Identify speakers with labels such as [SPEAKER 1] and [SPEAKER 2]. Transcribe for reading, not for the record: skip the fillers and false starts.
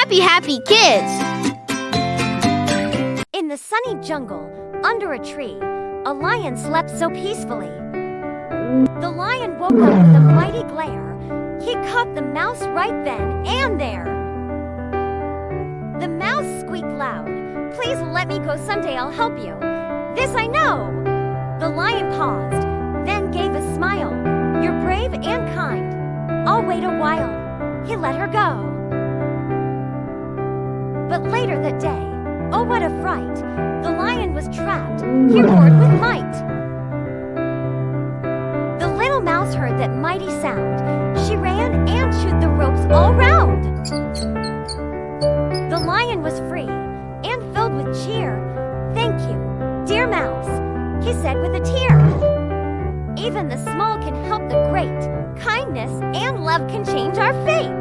[SPEAKER 1] Happy, happy kids!
[SPEAKER 2] In the sunny jungle, under a tree, a lion slept so peacefully. The lion woke up with a mighty glare. He caught the mouse right then and there. The mouse squeaked loud, "Please let me go, someday I'll help you. This I know." The lion paused, then gave a smile. "You're brave and kind. I'll wait a while." He let her go. But later that day, oh what a fright! The lion was trapped. He roared with might. The little mouse heard that mighty sound. She ran and chewed the ropes all round. The lion was free and filled with cheer. "Thank you, dear mouse," he said with a tear. Even the small can help the great. Kindness and love can change our fate.